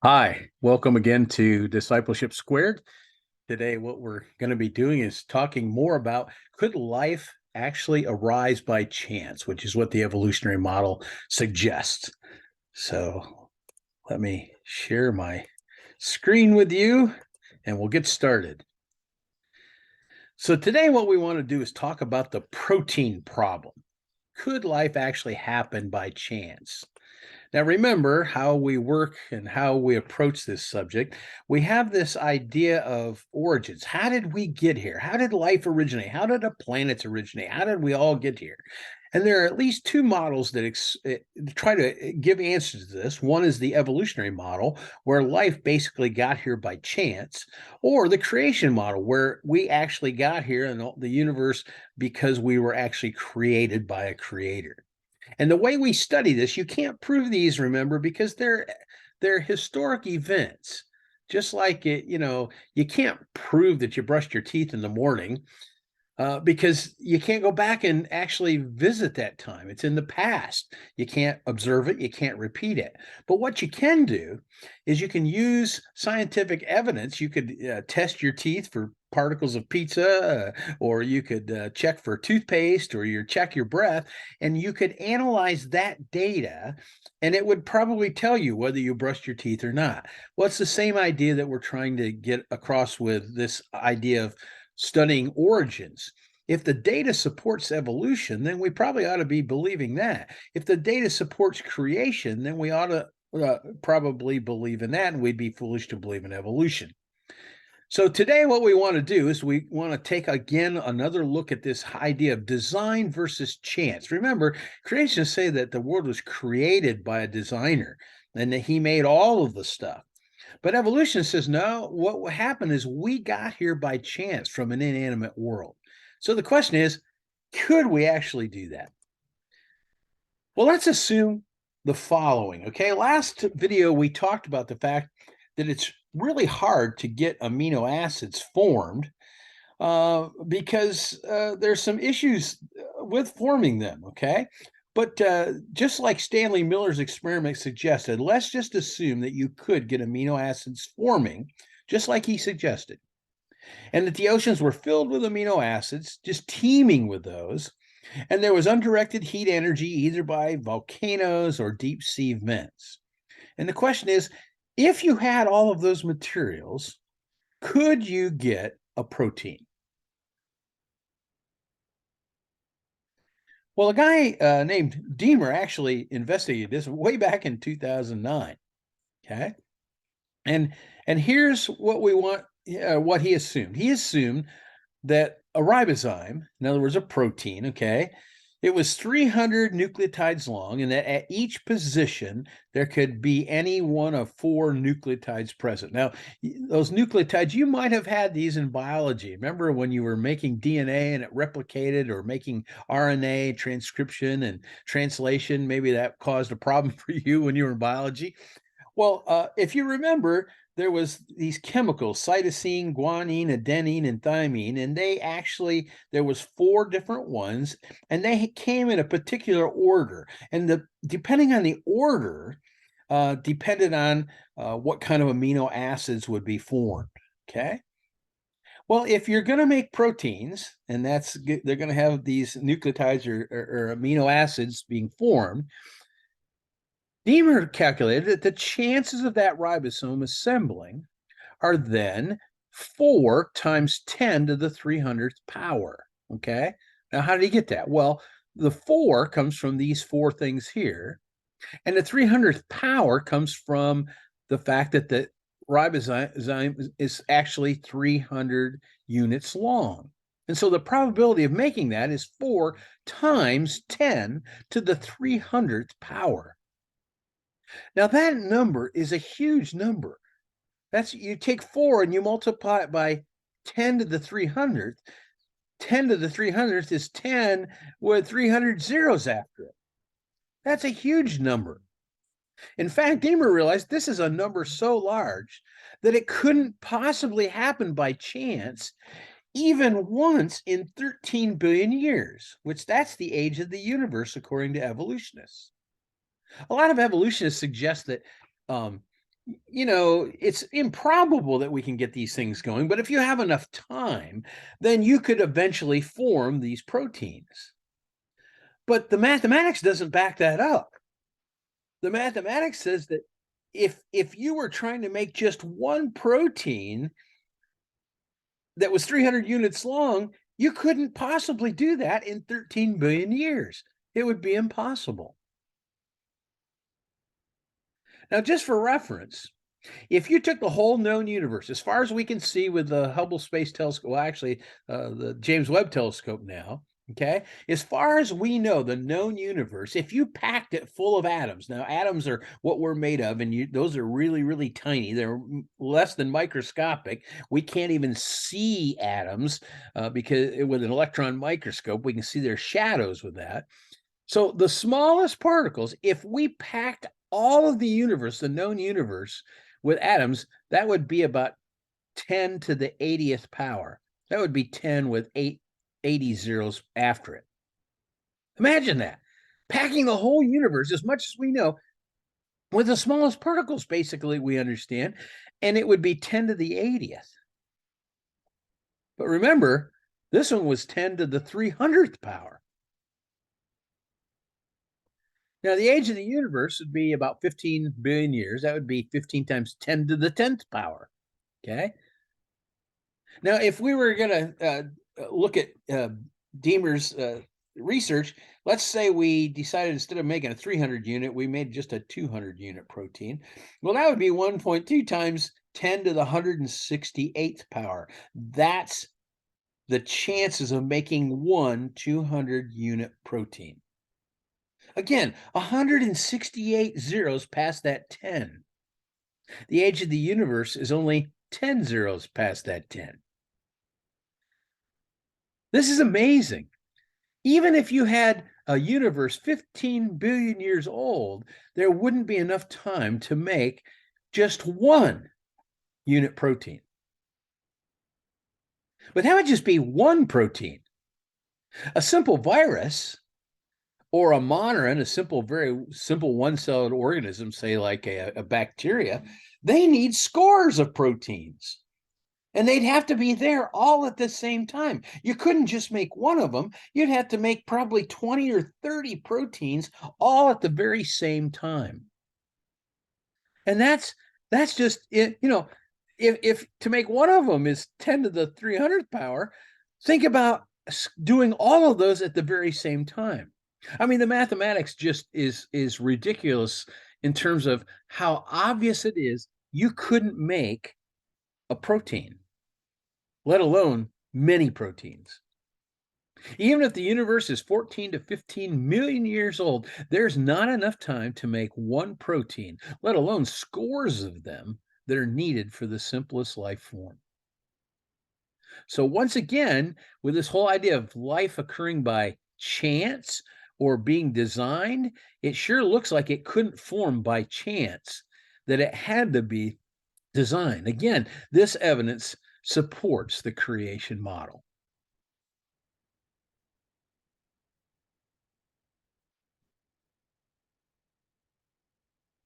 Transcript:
Hi, welcome again to Discipleship Squared. Today, what we're going to be doing is talking more about could life actually arise by chance, which is what the evolutionary model suggests. So, let me share my screen with you and we'll get started. So, today, what we want to do is talk about the protein problem. Could life actually happen by chance? Now, remember how we work and how we approach this subject. We have this idea of origins. How did we get here? How did life originate? How did the planets originate? How did we all get here? And there are at least two models that try to give answers to this. One is the evolutionary model, where life basically got here by chance, or the creation model, where we actually got here in the universe because we were actually created by a creator. And the way we study this, you can't prove these, remember, because they're historic events. Just like you can't prove that you brushed your teeth in the morning because you can't go back and actually visit that time. It's in the past. You can't observe it, you can't repeat it. But what you can do is you can use scientific evidence. You could test your teeth for particles of pizza, or you could check for toothpaste, or you check your breath, and you could analyze that data, and it would probably tell you whether you brushed your teeth or not. Well, it's the same idea that we're trying to get across with this idea of studying origins. If the data supports evolution, then we probably ought to be believing that. If the data supports creation, then we ought to probably believe in that, and we'd be foolish to believe in evolution. So today, what we want to do is we want to take again another look at this idea of design versus chance. Remember, creationists say that the world was created by a designer and that he made all of the stuff. But evolution says, no, what happened is we got here by chance from an inanimate world. So the question is, could we actually do that? Well, let's assume the following. Okay. Last video, we talked about the fact that it's really hard to get amino acids formed because there's some issues with forming them. Okay. But just like Stanley Miller's experiment suggested, let's just assume that you could get amino acids forming, just like he suggested, and that the oceans were filled with amino acids, just teeming with those, and there was undirected heat energy either by volcanoes or deep sea vents. And the question is, if you had all of those materials, could you get a protein? Well, a guy named Deamer actually investigated this way back in 2009. Okay, and and here's what we want. What he assumed. He assumed that a ribozyme, in other words, a protein, okay, it was 300 nucleotides long, and that at each position there could be any one of four nucleotides present. Now, those nucleotides, you might have had these in biology. Remember when you were making DNA and it replicated, or making RNA transcription and translation? Maybe that caused a problem for you when you were in biology. Well, if you remember, there was these chemicals, cytosine, guanine, adenine, and thymine, and there was four different ones, and they came in a particular order. And depending on the order, depended on what kind of amino acids would be formed. Okay. Well, if you're going to make proteins, and they're going to have these nucleotides or amino acids being formed, Deamer calculated that the chances of that ribosome assembling are then 4 times 10 to the 300th power. Okay. Now, how did he get that? Well, the 4 comes from these four things here, and the 300th power comes from the fact that the ribozyme is actually 300 units long. And so the probability of making that is 4 times 10 to the 300th power. Now, that number is a huge number. That's, you take 4 and you multiply it by 10 to the 300th. 10 to the 300th is 10 with 300 zeros after it. That's a huge number. In fact, Deamer realized this is a number so large that it couldn't possibly happen by chance even once in 13 billion years, which that's the age of the universe according to evolutionists. A lot of evolutionists suggest that it's improbable that we can get these things going, but if you have enough time, then you could eventually form these proteins. But the mathematics doesn't back that up. The mathematics says that if you were trying to make just one protein that was 300 units long, you couldn't possibly do that in 13 billion years. It would be impossible. Now, just for reference, if you took the whole known universe, as far as we can see with the Hubble Space Telescope, well, actually, the James Webb Telescope now, okay, as far as we know, the known universe, if you packed it full of atoms, now atoms are what we're made of, and those are really, really tiny. They're less than microscopic. We can't even see atoms because with an electron microscope, we can see their shadows with that. So the smallest particles, if we packed all of the universe, the known universe, with atoms, that would be about 10 to the 80th power. That would be 10 with 80 zeros after it. Imagine that. Packing the whole universe, as much as we know, with the smallest particles, basically, we understand, and it would be 10 to the 80th. But remember, this one was 10 to the 300th power. Now, the age of the universe would be about 15 billion years. That would be 15 times 10 to the 10th power. Okay. Now, if we were going to look at Deemer's research, let's say we decided instead of making a 300 unit, we made just a 200 unit protein. Well, that would be 1.2 times 10 to the 168th power. That's the chances of making one 200 unit protein. Again, 168 zeros past that 10. The age of the universe is only 10 zeros past that 10. This is amazing. Even if you had a universe 15 billion years old, there wouldn't be enough time to make just one unit protein. But that would just be one protein. A simple virus or a monorin, very simple one-celled organism, say like a bacteria, they need scores of proteins. And they'd have to be there all at the same time. You couldn't just make one of them. You'd have to make probably 20 or 30 proteins all at the very same time. And that's just it, if to make one of them is 10 to the 300th power, think about doing all of those at the very same time. I mean, the mathematics just is ridiculous in terms of how obvious it is you couldn't make a protein, let alone many proteins. Even if the universe is 14 to 15 million years old, there's not enough time to make one protein, let alone scores of them that are needed for the simplest life form. So once again, with this whole idea of life occurring by chance or being designed, it sure looks like it couldn't form by chance, that it had to be designed. Again, this evidence supports the creation model.